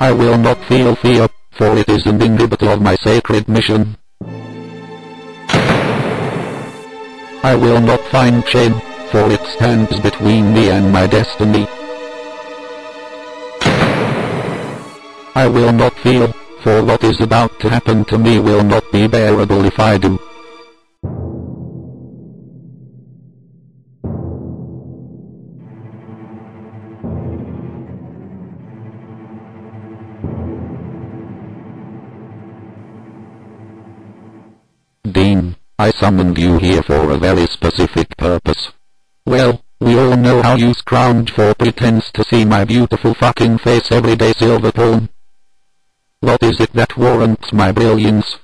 I will not feel fear, for it is an inhibitor of my sacred mission. I will not find shame, for it stands between me and my destiny. I will not feel, for what is about to happen to me will not be bearable if I do. Dean, I summoned you here for a very specific purpose. Well, we all know how you scrounge for pretense to see my beautiful fucking face every day, Silverpawn. What is it that warrants my brilliance?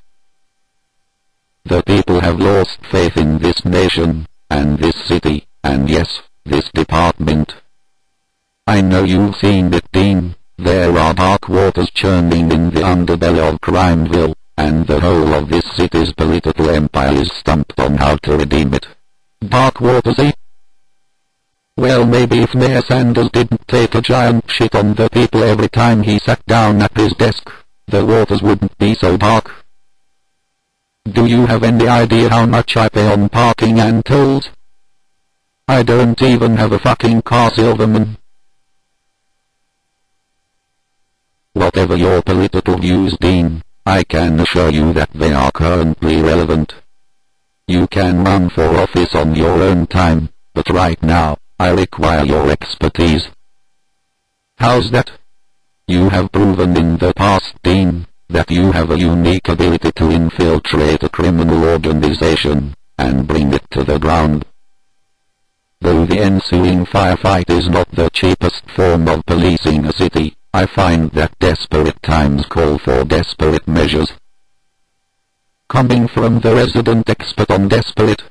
The people have lost faith in this nation, and this city, and yes, this department. I know you've seen it, Dean. There are dark waters churning in the underbelly of Crimeville, and the whole of this city's political empire is stumped on how to redeem it. Dark waters, eh? Well, maybe if Mayor Sanders didn't take a giant shit on the people every time he sat down at his desk, the waters wouldn't be so dark. Do you have any idea how much I pay on parking and tolls? I don't even have a fucking car, Silverman. Whatever your political views, Dean, I can assure you that they are currently relevant. You can run for office on your own time, but right now, I require your expertise. How's that? You have proven in the past, Dean, that you have a unique ability to infiltrate a criminal organization, and bring it to the ground. Though the ensuing firefight is not the cheapest form of policing a city, I find that desperate times call for desperate measures. Coming from the resident expert on desperate,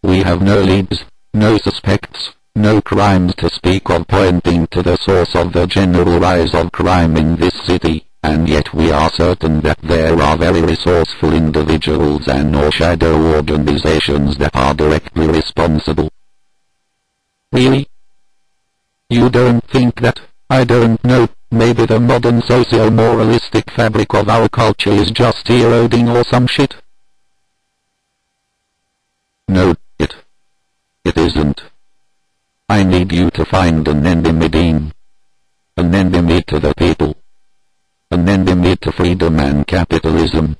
we have no leads, no suspects, no crimes to speak of pointing to the source of the general rise of crime in this city, and yet we are certain that there are very resourceful individuals and or shadow organizations that are directly responsible. Really? You don't think that, I don't know, maybe the modern socio-moralistic fabric of our culture is just eroding or some shit? No, it isn't. I need you to find an enemy, Dean. An enemy to the people. An enemy to freedom and capitalism.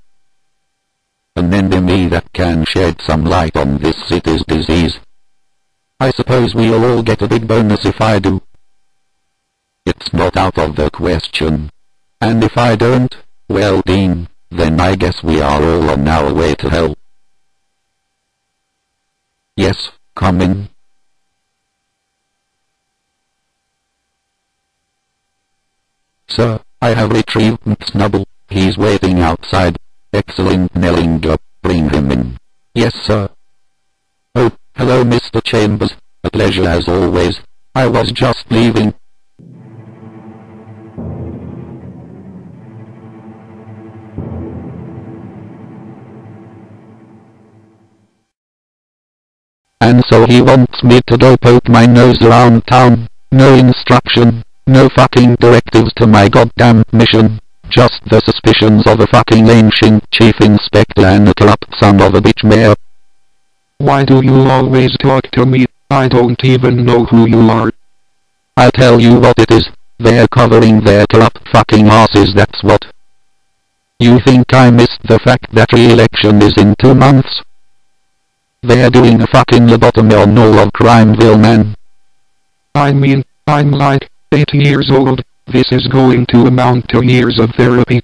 An enemy that can shed some light on this city's disease. I suppose we'll all get a big bonus if I do. It's not out of the question. And if I don't, well, Dean, then I guess we are all on our way to hell. Yes, come in. Sir, I have retrieved Snubble. He's waiting outside. Excellent Nelling job. Bring him in. Yes, sir. Oh, hello, Mr. Chambers. A pleasure as always. I was just leaving. And so he wants me to go poke my nose around town. No instruction. No fucking directives to my goddamn mission. Just the suspicions of a fucking ancient chief inspector and a corrupt son of a bitch mayor. Why do you always talk to me? I don't even know who you are. I'll tell you what it is. They're covering their corrupt fucking asses, that's what. You think I missed the fact that re-election is in 2 months? They're doing a fucking lobotomy on all of Crimeville, man. I mean, I'm like 80 years old. This is going to amount to years of therapy.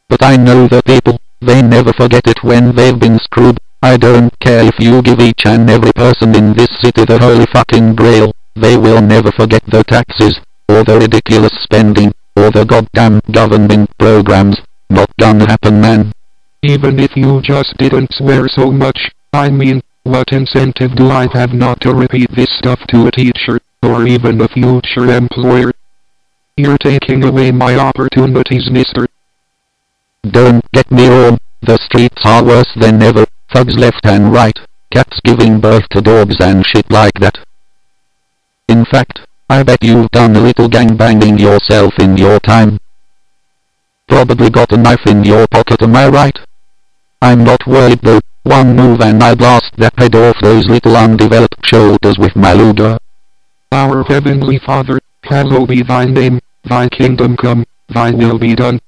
But I know the people. They never forget it when they've been screwed. I don't care if you give each and every person in this city the holy fucking grail. They will never forget the taxes, or the ridiculous spending, or the goddamn government programs. Not gonna happen, man. Even if you just didn't swear so much, I mean, what incentive do I have not to repeat this stuff to a teacher, or even a future employer? You're taking away my opportunities, mister. Don't get me wrong, the streets are worse than ever, thugs left and right, cats giving birth to dogs and shit like that. In fact, I bet you've done a little gangbanging yourself in your time. Probably got a knife in your pocket, am I right? I'm not worried though, one move and I'll blast that head off those little undeveloped shoulders with my Luger. Our Heavenly Father, hallowed be thy name, thy kingdom come, thy will be done.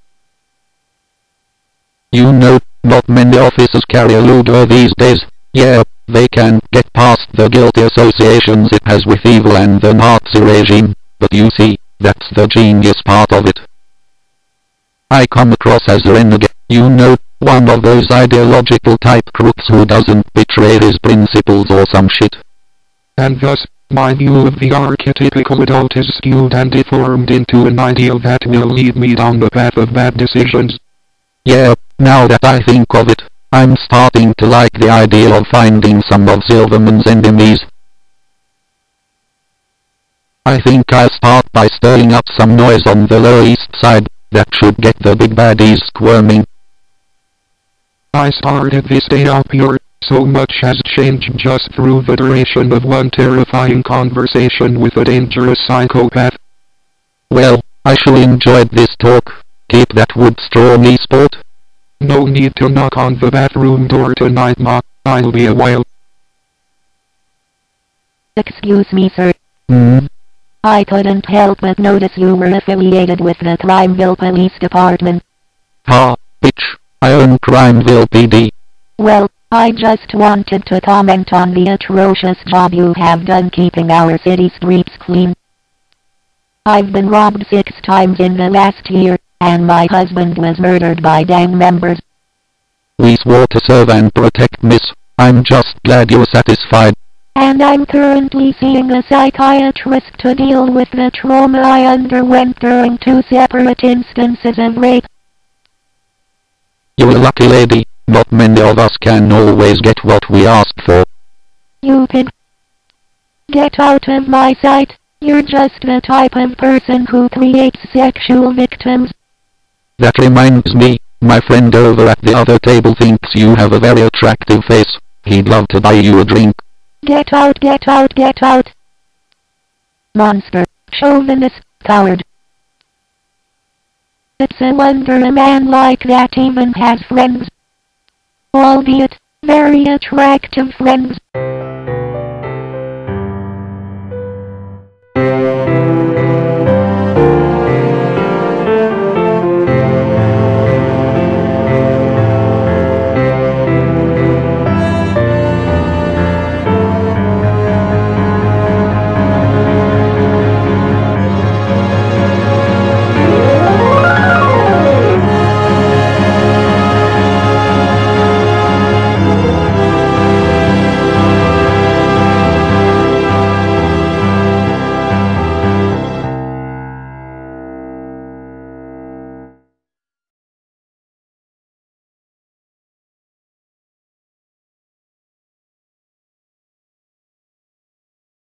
You know, not many officers carry a Luger these days. Yeah, they can get past the guilty associations it has with evil and the Nazi regime, but you see, that's the genius part of it. I come across as a renegade, you know, one of those ideological type crooks who doesn't betray his principles or some shit. And thus, my view of the archetypical adult is skewed and deformed into an ideal that will lead me down the path of bad decisions. Yeah, now that I think of it, I'm starting to like the idea of finding some of Silverman's enemies. I think I'll start by stirring up some noise on the Lower East Side, that should get the big baddies squirming. I started this day out pure, so much has changed just through the duration of one terrifying conversation with a dangerous psychopath. Well, I sure enjoyed this talk. Keep that wood straw, me sport. No need to knock on the bathroom door tonight, ma. I'll be a while. Excuse me, sir. I couldn't help but notice you were affiliated with the Crimeville Police Department. Ha, bitch. I own Crimeville PD. Well, I just wanted to comment on the atrocious job you have done keeping our city streets clean. I've been robbed 6 times in the last year, and my husband was murdered by gang members. We swore to serve and protect, miss. I'm just glad you're satisfied. And I'm currently seeing a psychiatrist to deal with the trauma I underwent during 2 separate instances of rape. You're a lucky lady. Not many of us can always get what we ask for. You pig. Get out of my sight. You're just the type of person who creates sexual victims. That reminds me, my friend over at the other table thinks you have a very attractive face. He'd love to buy you a drink. Get out, get out, get out. Monster, chauvinist, coward. It's a wonder a man like that even has friends. Albeit, very attractive friends.